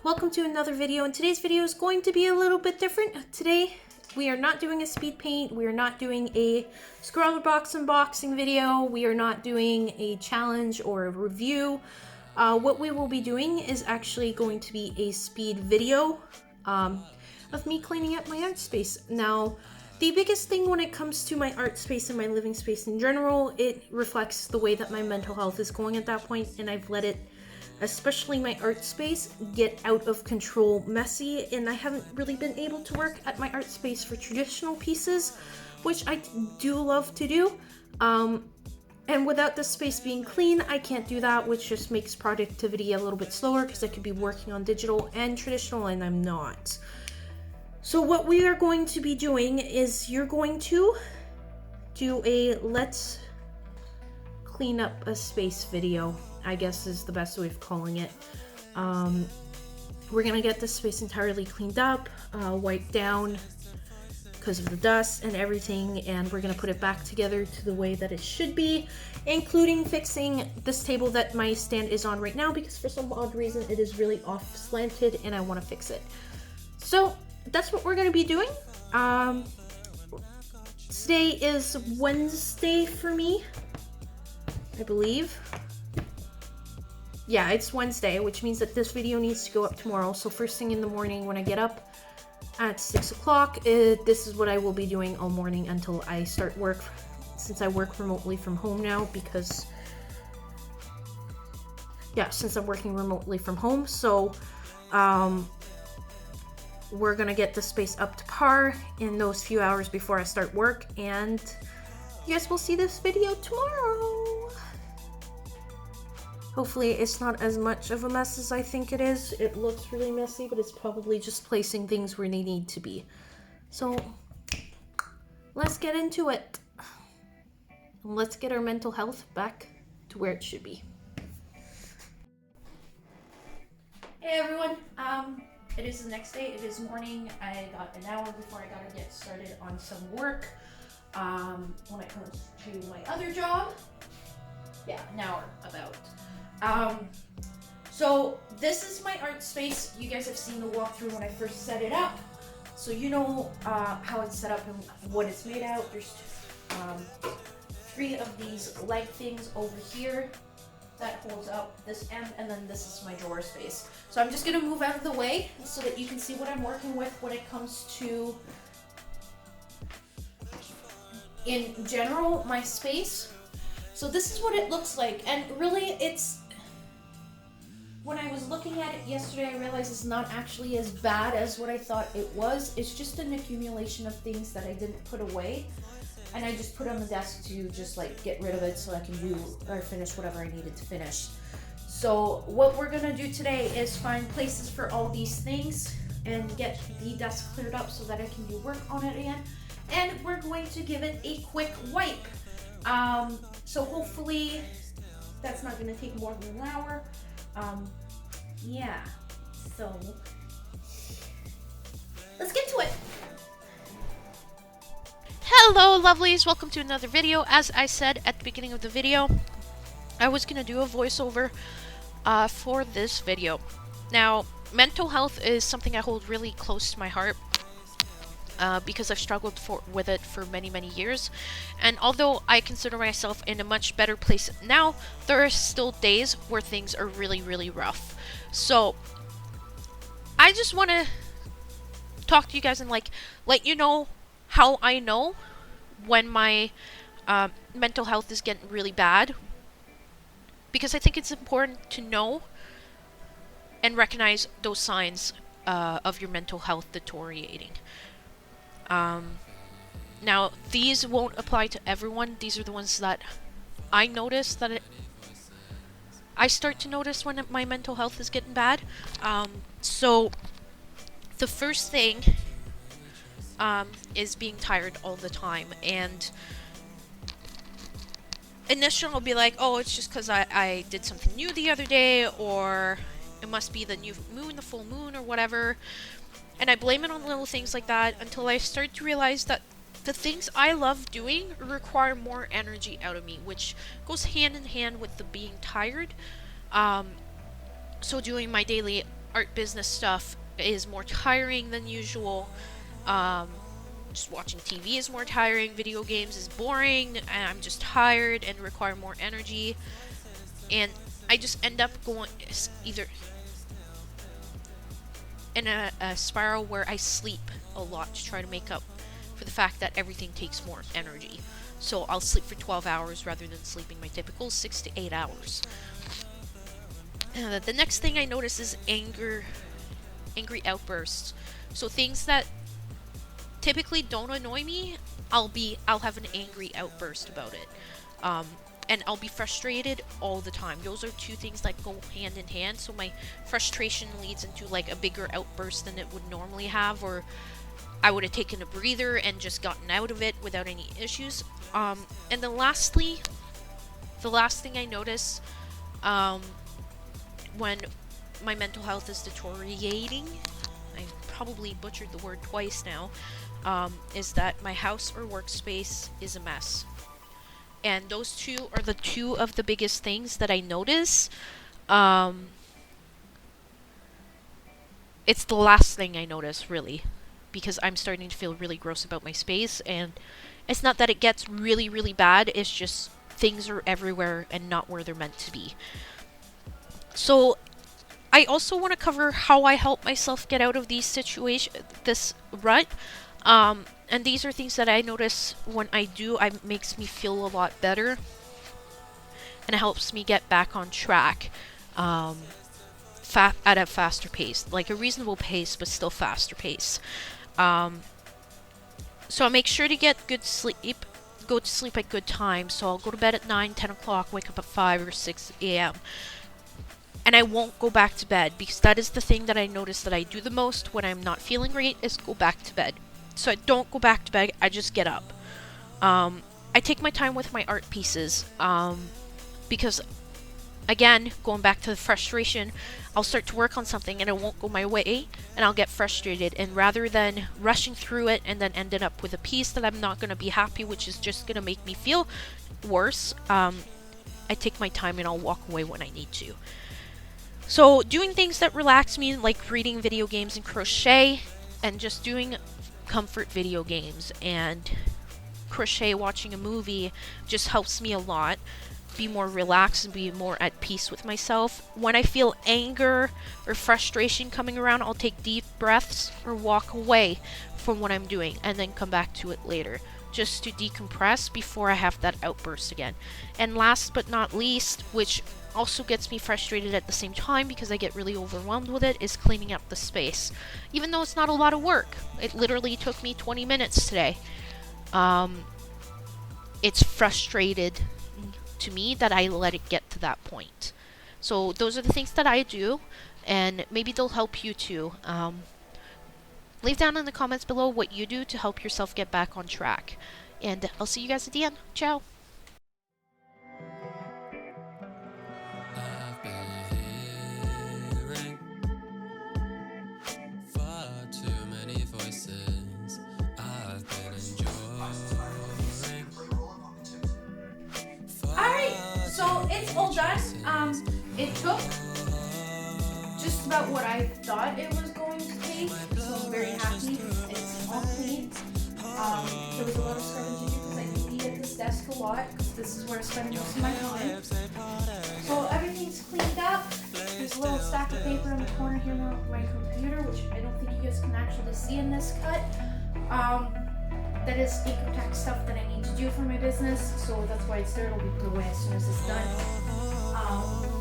welcome to another video, and today's video is going to be a little bit different. Today, we are not doing a speed paint, we are not doing a Scrawlerbox unboxing video, we are not doing a challenge or a review. What we will be doing is actually going to be a speed video of me cleaning up my art space. Now, the biggest thing when it comes to my art space and my living space in general, it reflects the way that my mental health is going at that point, and I've let it, especially my art space, get out of control messy, and I haven't really been able to work at my art space for traditional pieces, which I do love to do. And without the space being clean, I can't do that, which just makes productivity a little bit slower because I could be working on digital and traditional, and I'm not. So what we are going to be doing is you're going to do a let's clean up a space video, I guess is the best way of calling it. We're gonna get this space entirely cleaned up, wiped down because of the dust and everything, and we're gonna put it back together to the way that it should be, including fixing this table that my stand is on right now because for some odd reason it is really off slanted and I want to fix it. So that's what we're gonna be doing. Today is Wednesday for me, I believe. Yeah, it's Wednesday, which means that this video needs to go up tomorrow. So first thing in the morning when I get up at 6 o'clock, this is what I will be doing all morning until I start work, since I work remotely from home now because, yeah, since I'm working remotely from home. So, we're gonna get the space up to par in those few hours before I start work, and you guys will see this video tomorrow. Hopefully it's not as much of a mess as I think it is. It looks really messy, but it's probably just placing things where they need to be. So let's get into it. Let's get our mental health back to where it should be. Hey everyone, it is the next day. It is morning. I got an hour before I gotta get started on some work. When it comes to my other job, yeah, an hour about. So this is my art space. You guys have seen the walkthrough when I first set it up, so you know how it's set up and what it's made out. There's 3 of these leg things over here that holds up this end, and then this is my drawer space. So I'm just gonna move out of the way so that you can see what I'm working with when it comes to, in general, my space. So this is what it looks like, and really it's, when I was looking at it yesterday, I realized it's not actually as bad as what I thought it was. It's just an accumulation of things that I didn't put away, and I just put on the desk to just like get rid of it so I can do or finish whatever I needed to finish. So what we're gonna do today is find places for all these things and get the desk cleared up so that I can do work on it again. And we're going to give it a quick wipe. So hopefully that's not gonna take more than an hour. Yeah, so let's get to it. Hello lovelies, welcome to another video. As I said at the beginning of the video, I was going to do a voiceover for this video. Now, mental health is something I hold really close to my heart because I've struggled with it for many years. And although I consider myself in a much better place now, there are still days where things are really rough. So, I just want to talk to you guys and let you know how I know when my mental health is getting really bad, because I think it's important to know and recognize those signs of your mental health deteriorating. Now, these won't apply to everyone. These are the ones that I notice that I start to notice when my mental health is getting bad. So the first thing is being tired all the time, and initially I'll be like, oh, it's just because I did something new the other day, or it must be the new moon, the full moon, or whatever, and I blame it on little things like that until I start to realize that the things I love doing require more energy out of me, which goes hand in hand with the being tired. So doing my daily art business stuff is more tiring than usual. Just watching TV is more tiring. Video games is boring, and I'm just tired and require more energy. And I just end up going either in a spiral where I sleep a lot to try to make up for the fact that everything takes more energy. So I'll sleep for 12 hours rather than sleeping my typical 6 to 8 hours. The next thing I notice is angry outbursts. So things that typically don't annoy me, I'll have an angry outburst about it. And I'll be frustrated all the time. Those are two things that go hand in hand. So my frustration leads into like a bigger outburst than it would normally have, or I would have taken a breather and just gotten out of it without any issues. And then lastly, the last thing I notice when my mental health is deteriorating, I probably butchered the word twice now, is that my house or workspace is a mess. And those two are the two of the biggest things that I notice. It's the last thing I notice, really, because I'm starting to feel really gross about my space. And it's not that it gets really, really bad. It's just things are everywhere and not where they're meant to be. So I also want to cover how I help myself get out of this rut. And these are things that I notice when I do, it makes me feel a lot better, and it helps me get back on track at a faster pace, like a reasonable pace, but still faster pace. So I make sure to get good sleep, go to sleep at good time. So I'll go to bed at 9, 10 o'clock, wake up at 5 or 6 a.m. And I won't go back to bed, because that is the thing that I notice that I do the most when I'm not feeling great, is go back to bed. So I don't go back to bed, I just get up. I take my time with my art pieces, because, again, going back to the frustration, I'll start to work on something and it won't go my way, and I'll get frustrated. And rather than rushing through it and then ending up with a piece that I'm not going to be happy, which is just going to make me feel worse, I take my time and I'll walk away when I need to. So doing things that relax me, like reading video games and crochet, and just doing comfort video games and crochet, watching a movie, just helps me a lot be more relaxed and be more at peace with myself. When I feel anger or frustration coming around, I'll take deep breaths or walk away from what I'm doing and then come back to it later, just to decompress before I have that outburst again. And last but not least, which also gets me frustrated at the same time because I get really overwhelmed with it, is cleaning up the space. Even though it's not a lot of work, it literally took me 20 minutes today. It's frustrated to me that I let it get to that point. So those are the things that I do, and maybe they'll help you too. Leave down in the comments below what you do to help yourself get back on track. And I'll see you guys at the end. Ciao! So it's all done. It took just about what I thought it was going to take, so I'm very happy. It's all clean. There was a lot of scrubbing to do because I do eat at this desk a lot, because this is where I spend most of my time. So everything's cleaned up. There's a little stack of paper in the corner here now with my computer, which I don't think you guys can actually see in this cut. That is income tax stuff that I need to do for my business, so that's why it's there. It'll be put away as soon as it's done.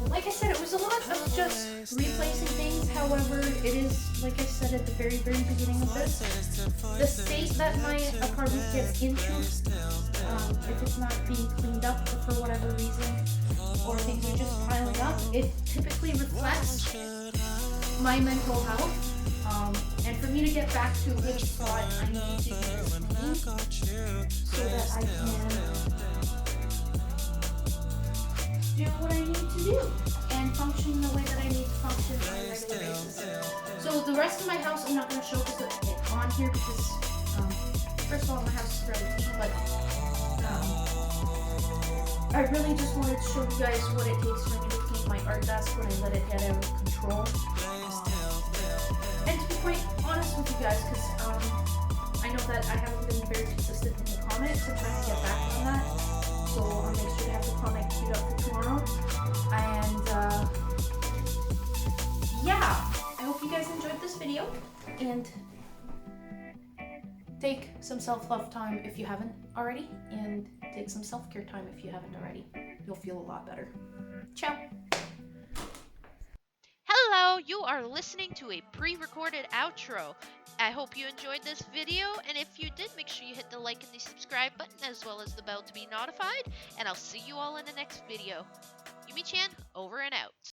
Like I said, it was a lot of just replacing things. However, it is, like I said at the very, very beginning of this, the state that my apartment gets into, if it's not being cleaned up for whatever reason, or things are just piling up, it typically reflects my mental health. And for me to get back to a good spot, I need to do this clean so that I can do what I need to do and function the way that I need to function on a regular basis. So the rest of my house I'm not going to show it on here because, first of all, my house is very clean, but I really just wanted to show you guys what it takes for me to clean my art desk when I let it get out of control. quite honest with you guys because I know that I haven't been very consistent in the comments. I'm trying to get back on that. So I'll make sure to have the comment queued up for tomorrow. And yeah, I hope you guys enjoyed this video. And take some self-love time if you haven't already. And take some self-care time if you haven't already. You'll feel a lot better. Ciao. Hello, you are listening to a pre-recorded outro. I hope you enjoyed this video, and if you did, make sure you hit the like and the subscribe button as well as the bell to be notified, and I'll see you all in the next video. Yumi-chan, over and out.